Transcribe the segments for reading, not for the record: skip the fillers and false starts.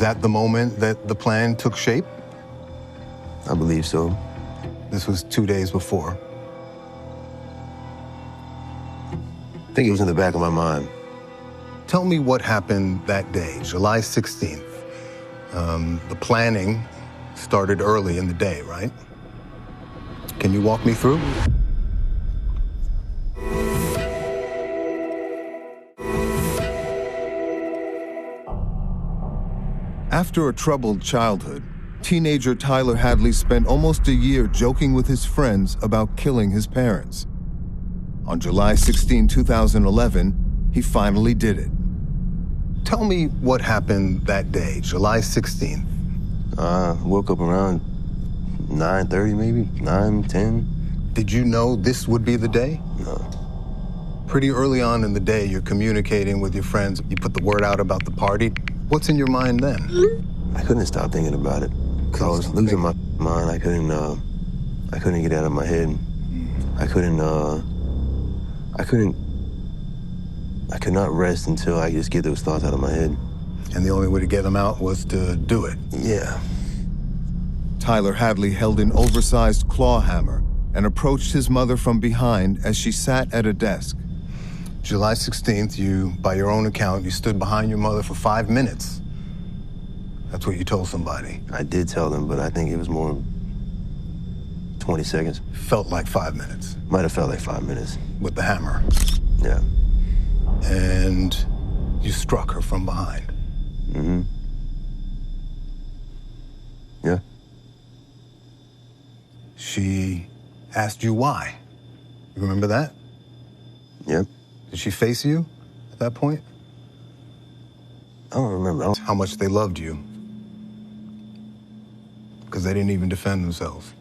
that the moment that the plan took shape? I believe so. This was 2 days before. I think it was in the back of my mind. Tell me what happened that day, July 16th. The planning started early in the day, right? Can you walk me through? After a troubled childhood, teenager Tyler Hadley spent almost a year joking with his friends about killing his parents. On July 16, 2011, he finally did it. Tell me what happened that day, July 16th. Woke up around 9:30 maybe, 9:10. Did you know this would be the day? No. Pretty early on in the day, you're communicating with your friends. You put the word out about the party. What's in your mind then? I couldn't stop thinking about it. I was losing my mind. I couldn't get it out of my head. I could not rest until I just get those thoughts out of my head. And the only way to get them out was to do it. Yeah. Tyler Hadley held an oversized claw hammer and approached his mother from behind as she sat at a desk. July 16th, you, by your own account, you stood behind your mother for 5 minutes. That's what you told somebody. I did tell them, but I think it was more 20 seconds. Felt like 5 minutes. Might have felt like 5 minutes. With the hammer. Yeah. And you struck her from behind. Mm-hmm. Yeah. She asked you why. You remember that? Yep. Did she face you at that point? I don't remember. How much they loved you. Because they didn't even defend themselves.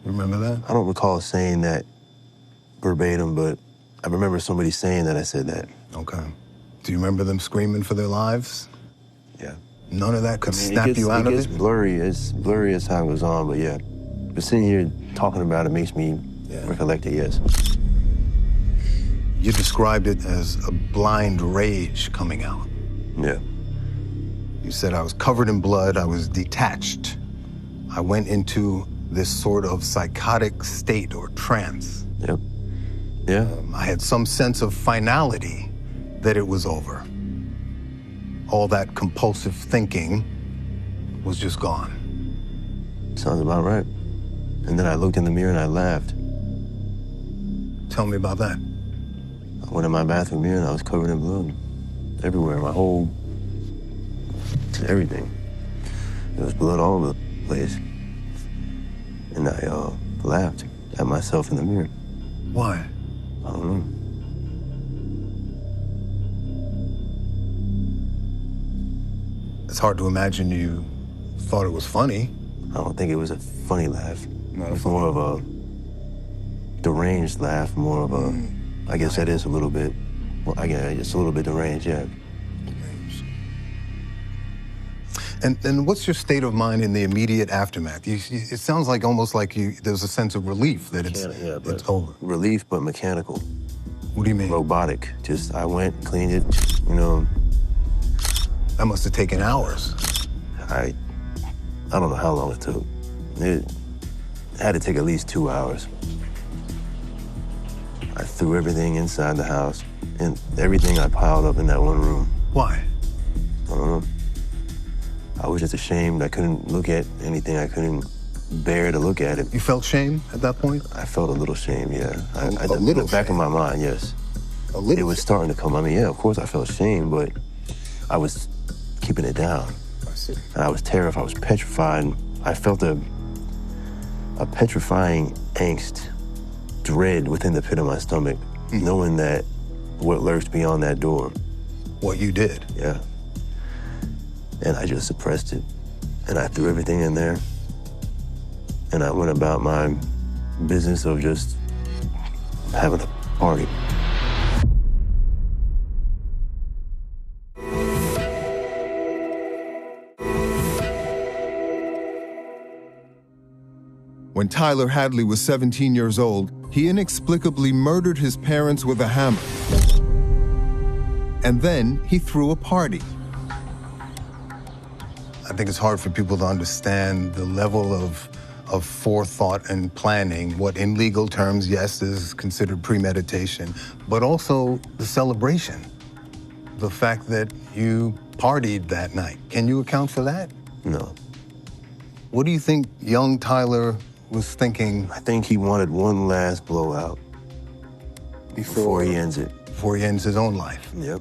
You remember that? I don't recall saying that verbatim, but I remember somebody saying that I said that. Okay. Do you remember them screaming for their lives? Yeah. None of that could snap you out of it? It gets blurry. It's blurry as time goes on, but yeah. But sitting here talking about it makes me recollect it, yes. You described it as a blind rage coming out. Yeah. You said, I was covered in blood, I was detached. I went into this sort of psychotic state or trance. Yep. Yeah. I had some sense of finality that it was over. All that compulsive thinking was just gone. Sounds about right. And then I looked in the mirror and I laughed. Tell me about that. I went in my bathroom mirror and I was covered in blood. Everywhere, my whole, everything. There was blood all over the place. And I laughed at myself in the mirror. Why? I don't know. It's hard to imagine you thought it was funny. I don't think it was a funny laugh. Not it was more of a deranged laugh, more of a, I guess that is a little bit, well, I guess it's a little bit deranged, yeah. And what's your state of mind in the immediate aftermath? It sounds like almost like there's a sense of relief that it's over. Relief, but mechanical. What do you mean? Robotic. Just, I went, cleaned it, you know. That must have taken hours. I don't know how long it took. It had to take at least 2 hours. I threw everything inside the house, and everything I piled up in that one room. Why? I don't know. I was just ashamed. I couldn't look at anything. I couldn't bear to look at it. You felt shame at that point? I felt a little shame, yeah. A little in the back of my mind, yes. A little? It was starting to come. I mean, yeah, of course I felt shame, but I was keeping it down. I see. And I was terrified. I was petrified. I felt a petrifying angst, dread within the pit of my stomach, knowing that what lurks beyond that door. What you did? Yeah. And I just suppressed it. And I threw everything in there. And I went about my business of just having a party. When Tyler Hadley was 17 years old, he inexplicably murdered his parents with a hammer. And then he threw a party. I think it's hard for people to understand the level of forethought and planning, what in legal terms, yes, is considered premeditation, but also the celebration, the fact that you partied that night. Can you account for that? No. What do you think young Tyler was thinking? I think he wanted one last blowout before he ends it. Before he ends his own life. Yep.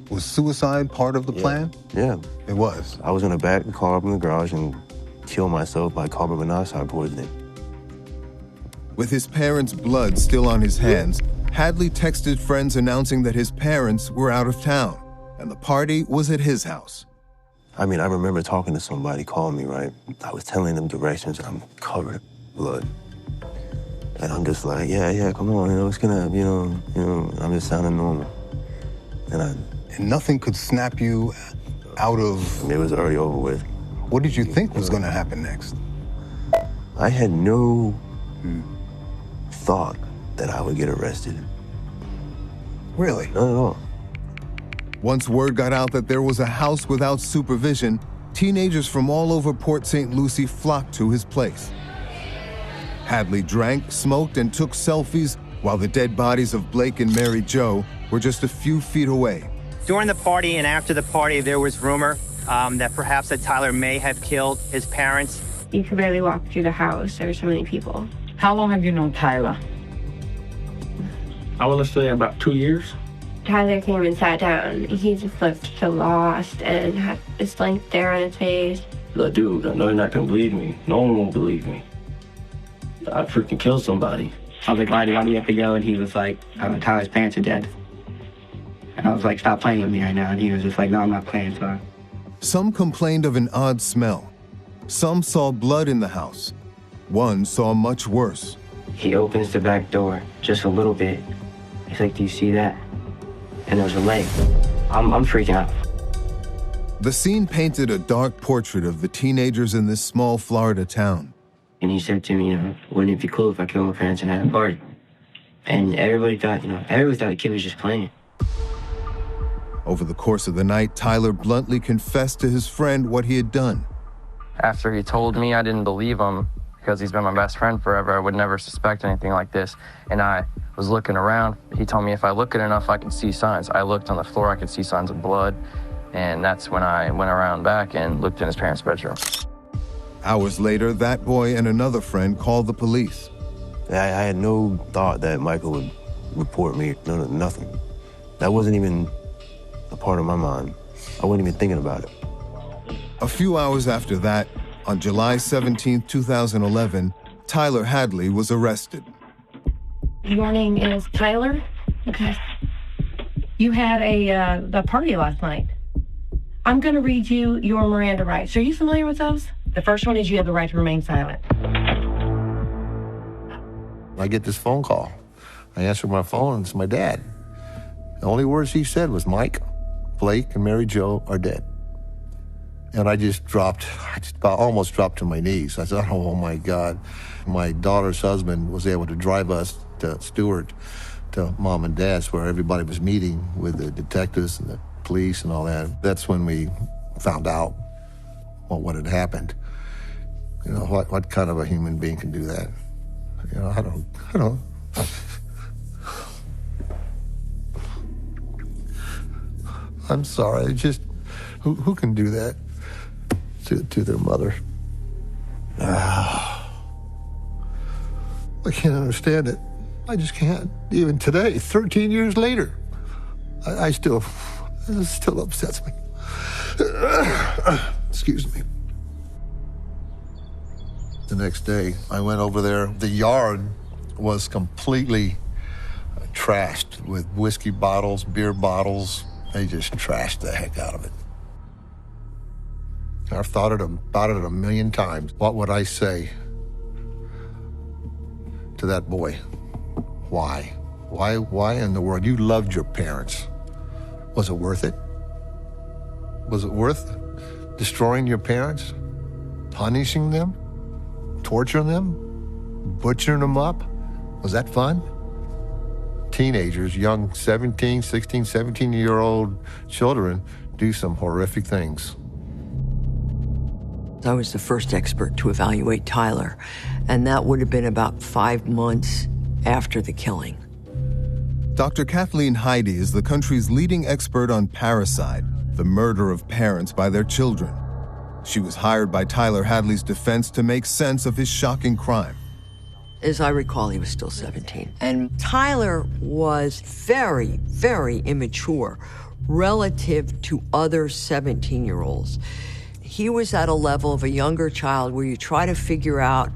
Was suicide part of the plan? Yeah. It was. I was gonna back the car up in the garage and kill myself by carbon monoxide poisoning. With his parents' blood still on his hands, Hadley texted friends announcing that his parents were out of town and the party was at his house. I mean, I remember talking to somebody, calling me, right? I was telling them directions and I'm covered in blood. And I'm just like, yeah, come on, it's gonna, I'm just sounding normal. And nothing could snap you out of... It was already over with. What did you think was gonna happen next? I had no thought that I would get arrested. Really? Not at all. Once word got out that there was a house without supervision, teenagers from all over Port St. Lucie flocked to his place. Hadley drank, smoked, and took selfies while the dead bodies of Blake and Mary Jo were just a few feet away. During the party and after the party, there was rumor that perhaps that Tyler may have killed his parents. You could barely walk through the house. There were so many people. How long have you known Tyler? I want to say about 2 years. Tyler came and sat down. He just looked so lost and had this blank stare on his face. Like, dude, I know you're not going to believe me. No one will believe me. I freaking killed somebody. I was like, why do you have to go? And he was like, Tyler's parents are dead. And I was like, stop playing with me right now. And he was just like, no, I'm not playing, sorry. Some complained of an odd smell. Some saw blood in the house. One saw much worse. He opens the back door just a little bit. He's like, do you see that? And there's a leg. I'm freaking out. The scene painted a dark portrait of the teenagers in this small Florida town. And he said to me, wouldn't it be cool if I killed my parents and had a party? And everybody thought the kid was just playing. Over the course of the night, Tyler bluntly confessed to his friend what he had done. After he told me, I didn't believe him because he's been my best friend forever. I would never suspect anything like this. And I was looking around. He told me if I look at enough, I can see signs. I looked on the floor, I could see signs of blood. And that's when I went around back and looked in his parents' bedroom. Hours later, that boy and another friend called the police. I had no thought that Michael would report me, nothing. That wasn't even a part of my mind. I wasn't even thinking about it. A few hours after that, on July 17, 2011, Tyler Hadley was arrested. Your name is Tyler? Okay. You had a party last night. I'm going to read you your Miranda rights. Are you familiar with those? The first one is you have the right to remain silent. I get this phone call. I answer my phone, and it's my dad. The only words he said was, Mike, Blake, and Mary Jo are dead. And I almost dropped to my knees. I said, oh my God. My daughter's husband was able to drive us to Stewart, to Mom and Dad's, where everybody was meeting with the detectives and the police and all that. That's when we found out what had happened. What kind of a human being can do that? I don't. I'm sorry, who can do that to their mother? I can't understand it. I just can't. Even today, 13 years later, it still upsets me. Excuse me. The next day, I went over there. The yard was completely trashed with whiskey bottles, beer bottles. They just trashed the heck out of it. I've thought about it a million times. What would I say to that boy? Why? Why in the world? You loved your parents. Was it worth it? Was it worth destroying your parents? Punishing them? Torturing them? Butchering them up? Was that fun? Teenagers, young 17, 16, 17-year-old children do some horrific things. I was the first expert to evaluate Tyler, and that would have been about 5 months after the killing. Dr. Kathleen Heide is the country's leading expert on parricide, the murder of parents by their children. She was hired by Tyler Hadley's defense to make sense of his shocking crime. As I recall, he was still 17. And Tyler was very, very immature relative to other 17-year-olds. He was at a level of a younger child where you try to figure out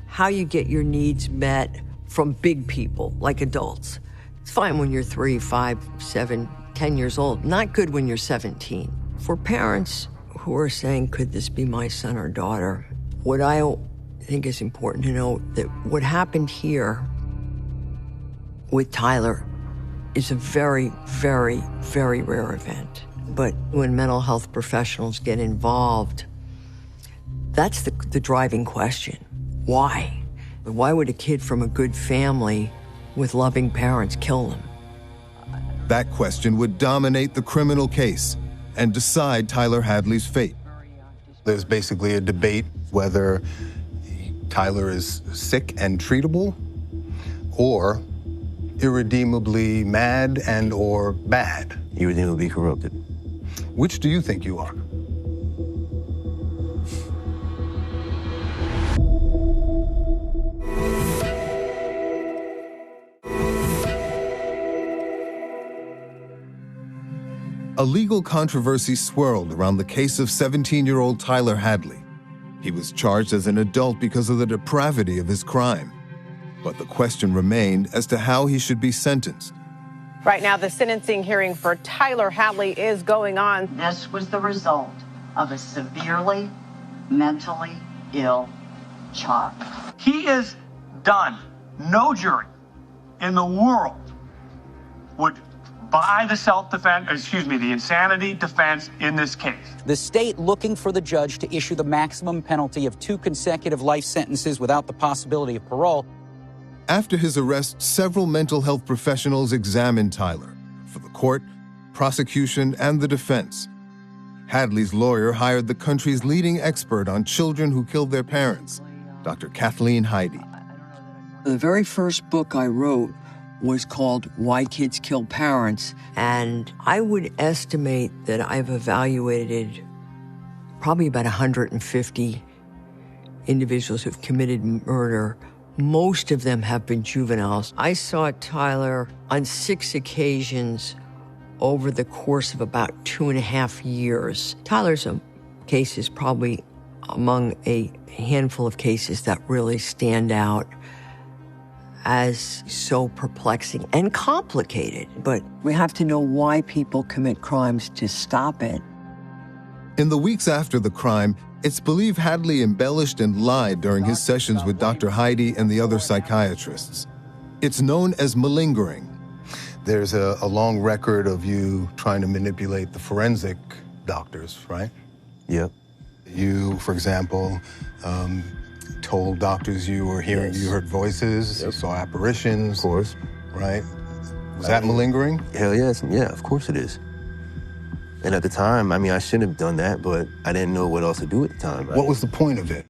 how you get your needs met from big people, like adults. It's fine when you're 3, 5, 7, 10 years old. Not good when you're 17. For parents who are saying, could this be my son or daughter, what I think is important to know that what happened here with Tyler is a very, very, very rare event. But when mental health professionals get involved, that's the driving question. Why? Why would a kid from a good family with loving parents kill them? That question would dominate the criminal case and decide Tyler Hadley's fate. There's basically a debate whether Tyler is sick and treatable or irredeemably mad and or bad. Irredeemably corrupted. Which do you think you are? A legal controversy swirled around the case of 17-year-old Tyler Hadley. He was charged as an adult because of the depravity of his crime. But the question remained as to how he should be sentenced. Right now, the sentencing hearing for Tyler Hadley is going on. This was the result of a severely mentally ill child. He is done. No jury in the world would buy the insanity defense in this case. The state looking for the judge to issue the maximum penalty of 2 consecutive life sentences without the possibility of parole. After his arrest, several mental health professionals examined Tyler for the court, prosecution, and the defense. Hadley's lawyer hired the country's leading expert on children who killed their parents, Dr. Kathleen Heide. The very first book I wrote was called Why Kids Kill Parents, and I would estimate that I've evaluated probably about 150 individuals who've committed murder. Most of them have been juveniles. I saw Tyler on 6 occasions over the course of about 2.5 years. Tyler's case is probably among a handful of cases that really stand out as so perplexing and complicated. But we have to know why people commit crimes to stop it. In the weeks after the crime, it's believed Hadley embellished and lied during his sessions with Dr. Heide and the other psychiatrists. It's known as malingering. There's a long record of you trying to manipulate the forensic doctors, right? Yep. You, for example, told doctors you were hearing, you heard voices, you saw apparitions. Of course. Right? Was that malingering? Hell yes. Yeah, of course it is. And at the time, I shouldn't have done that, but I didn't know what else to do at the time. What was the point of it?